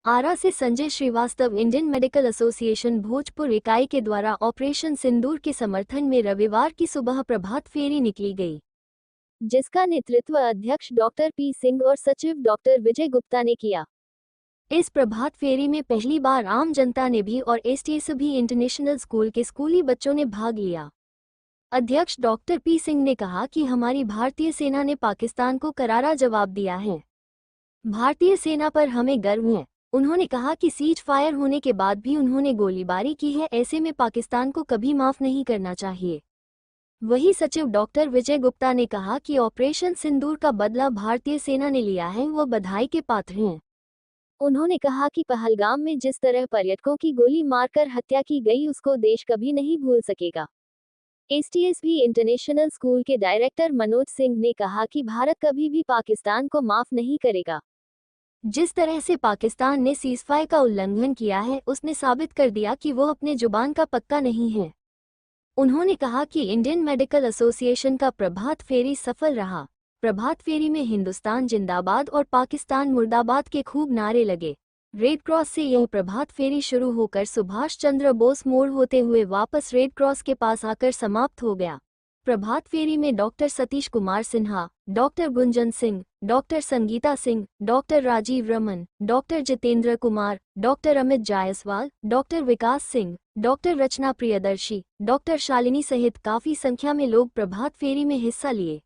आरा से Sanjay Srivastava. Indian Medical Association Bhojpur इकाई के द्वारा ऑपरेशन सिंदूर के समर्थन में रविवार की सुबह प्रभात फेरी निकली गई, जिसका नेतृत्व अध्यक्ष डॉक्टर पी सिंह और सचिव डॉक्टर विजय गुप्ता ने किया। इस प्रभात फेरी में पहली बार आम जनता ने भी और एसटीएसबी इंटरनेशनल स्कूल के स्कूली बच्चों ने भाग लिया। अध्यक्ष डॉक्टर पी सिंह ने कहा कि हमारी भारतीय सेना ने पाकिस्तान को करारा जवाब दिया है। भारतीय सेना पर हमें गर्व है। उन्होंने कहा कि सीज फायर होने के बाद भी उन्होंने गोलीबारी की है, ऐसे में पाकिस्तान को कभी माफ नहीं करना चाहिए। वहीं सचिव डॉक्टर विजय गुप्ता ने कहा कि ऑपरेशन सिंदूर का बदला भारतीय सेना ने लिया है, वो बधाई के पात्र हैं। उन्होंने कहा कि पहलगाम में जिस तरह पर्यटकों की गोली मारकर हत्या की गई, उसको देश कभी नहीं भूल सकेगा। एसटीएसबी इंटरनेशनल स्कूल के डायरेक्टर मनोज सिंह ने कहा कि भारत कभी भी पाकिस्तान को माफ नहीं करेगा। जिस तरह से पाकिस्तान ने सीजफायर का उल्लंघन किया है, उसने साबित कर दिया कि वो अपने जुबान का पक्का नहीं है। उन्होंने कहा कि इंडियन मेडिकल एसोसिएशन का प्रभात फेरी सफल रहा। प्रभात फेरी में हिंदुस्तान जिंदाबाद और पाकिस्तान मुर्दाबाद के खूब नारे लगे। रेड क्रॉस से यह प्रभात फेरी शुरू होकर सुभाष चंद्र बोस मोड़ होते हुए वापस रेड क्रॉस के पास आकर समाप्त हो गया। प्रभात फेरी में doctor Satish Kumar Sinha, doctor Gunjan Singh, doctor Sangeeta Singh, doctor Rajeev Raman, doctor Jitendra Kumar, doctor Amit Jaiswal, doctor Vikas Singh, doctor Rachna Priyadarshi, doctor Shalini सहित काफी संख्या में लोग प्रभात फेरी में हिस्सा लिए।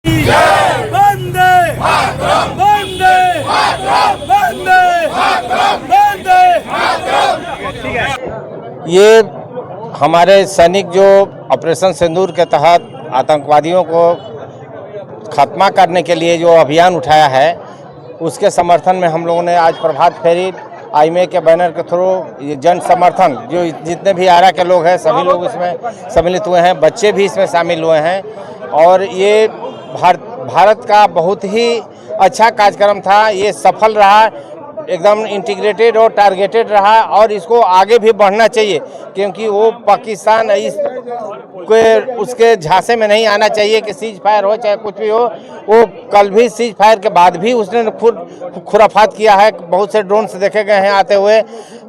वंदे मातरम, वंदे मातरम, वंदे मातरम, वंदे मातरम। ये हमारे सैनिक जो ऑपरेशन सिंदूर के तहत आतंकवादियों को खात्मा करने के लिए जो अभियान उठाया है, उसके समर्थन में हम लोगों ने आज प्रभात फेरी आईएमए के बैनर के थ्रू ये जन समर्थन, जो जितने भी आरा के लोग हैं सभी लोग इसमें सम्मिलित हुए हैं, बच्चे भी इसमें शामिल हुए हैं। और ये भारत का बहुत ही अच्छा कार्यक्रम था। ये सफल रहा, एकदम इंटीग्रेटेड और टारगेटेड रहा और इसको आगे भी बढ़ना चाहिए, क्योंकि वो पाकिस्तान इस उसके झांसे में नहीं आना चाहिए कि सीज फायर हो चाहे कुछ भी हो। वो कल भी सीज फायर के बाद भी उसने खुद खुराफात किया है। बहुत से ड्रोन से देखे गए हैं आते हुए,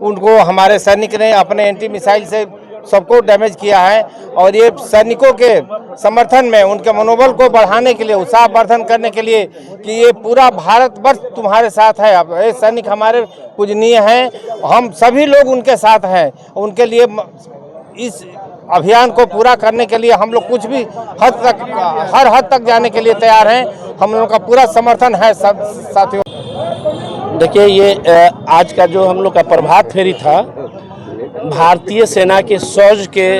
उनको हमारे सैनिक ने अपने एंटी मिसाइल से सबको डैमेज किया है। और ये सैनिकों के समर्थन में उनके मनोबल को बढ़ाने के लिए, उत्साह वर्धन करने के लिए कि ये पूरा भारतवर्ष तुम्हारे साथ है। अब ये सैनिक हमारे पूजनीय हैं, हम सभी लोग उनके साथ हैं। उनके लिए इस अभियान को पूरा करने के लिए हम लोग कुछ भी हर हद तक जाने के लिए तैयार हैं। हम लोगों का पूरा समर्थन है सब साथियों। देखिए, ये आज का जो हम लोग का प्रभात फेरी था, भारतीय सेना के शौर्य के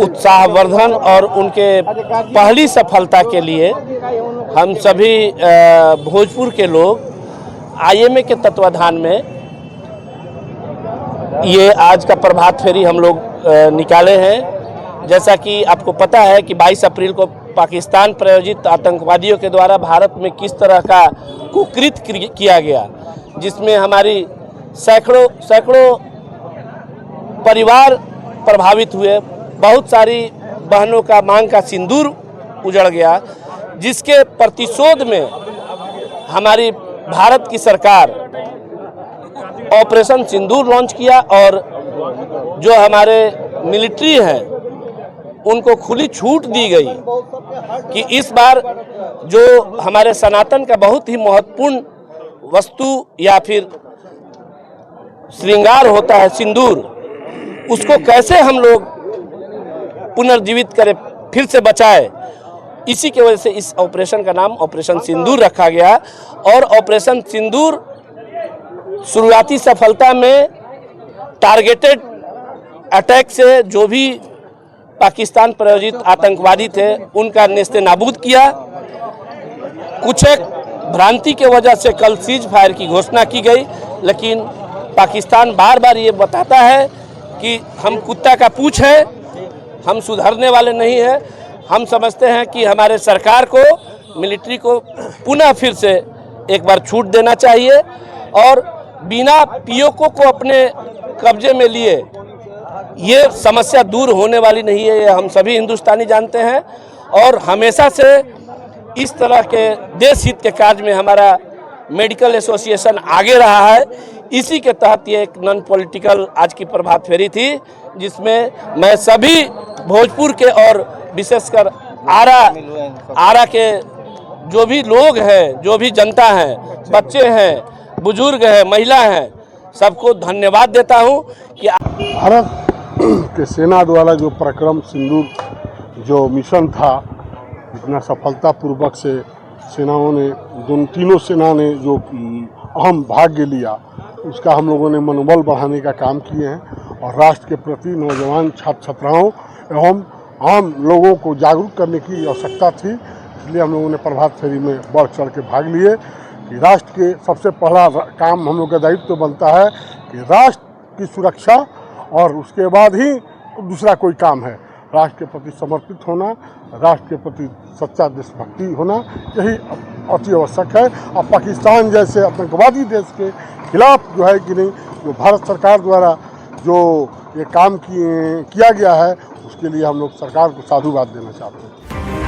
उत्साहवर्धन और उनके पहली सफलता के लिए हम सभी भोजपुर के लोग आईएमए के तत्वाधान में ये आज का प्रभात फेरी हम लोग निकाले हैं। जैसा कि आपको पता है कि 22 अप्रैल को पाकिस्तान प्रायोजित आतंकवादियों के द्वारा भारत में किस तरह का कुकृत किया गया, जिसमें हमारी सैकड़ों परिवार प्रभावित हुए, बहुत सारी बहनों का मांग का सिंदूर उजड़ गया, जिसके प्रतिशोध में हमारी भारत की सरकार ऑपरेशन सिंदूर लॉन्च किया और जो हमारे मिलिट्री हैं उनको खुली छूट दी गई कि इस बार जो हमारे सनातन का बहुत ही महत्वपूर्ण वस्तु या फिर श्रृंगार होता है सिंदूर, उसको कैसे हम लोग पुनर्जीवित करें, फिर से बचाए। इसी की वजह से इस ऑपरेशन का नाम ऑपरेशन सिंदूर रखा गया। और ऑपरेशन सिंदूर शुरुआती सफलता में टारगेटेड अटैक से जो भी पाकिस्तान प्रायोजित आतंकवादी थे उनका नेस्ते नाबूद किया। कुछ एक भ्रांति के वजह से कल सीज फायर की घोषणा की गई, लेकिन पाकिस्तान बार बार ये बताता है कि हम कुत्ता का पूंछ है, हम सुधरने वाले नहीं हैं। हम समझते हैं कि हमारे सरकार को, मिलिट्री को पुनः फिर से एक बार छूट देना चाहिए और बिना पीओके को अपने कब्जे में लिए ये समस्या दूर होने वाली नहीं है, ये हम सभी हिंदुस्तानी जानते हैं। और हमेशा से इस तरह के देश हित के कार्य में हमारा मेडिकल एसोसिएशन आगे रहा है। इसी के तहत ये एक नॉन पॉलिटिकल आज की प्रभात फेरी थी, जिसमें मैं सभी भोजपुर के और विशेषकर आरा के जो भी लोग हैं, जो भी जनता है, बच्चे हैं, बुजुर्ग हैं, महिला हैं, सबको धन्यवाद देता हूं कि भारत के सेना द्वारा जो पराक्रम सिंदूर जो मिशन था, इतना सफलतापूर्वक से सेनाओं ने तीनों सेना ने जो अहम भाग लिया, उसका हम लोगों ने मनोबल बढ़ाने का काम किए हैं और राष्ट्र के प्रति नौजवान छात्र छात्राओं एवं आम लोगों को जागरूक करने की आवश्यकता थी। इसलिए हम लोगों ने प्रभात फेरी में बढ़ चढ़ के भाग लिए कि राष्ट्र के सबसे पहला काम हम लोग का दायित्व तो बनता है कि राष्ट्र की सुरक्षा और उसके बाद ही दूसरा कोई काम है। राष्ट्र के प्रति समर्पित होना, राष्ट्र के प्रति सच्चा देशभक्ति होना, यही अति आवश्यक है। और पाकिस्तान जैसे आतंकवादी देश के खिलाफ जो है कि नहीं, जो भारत सरकार द्वारा जो ये काम किया गया है, उसके लिए हम लोग सरकार को साधुवाद देना चाहते हैं।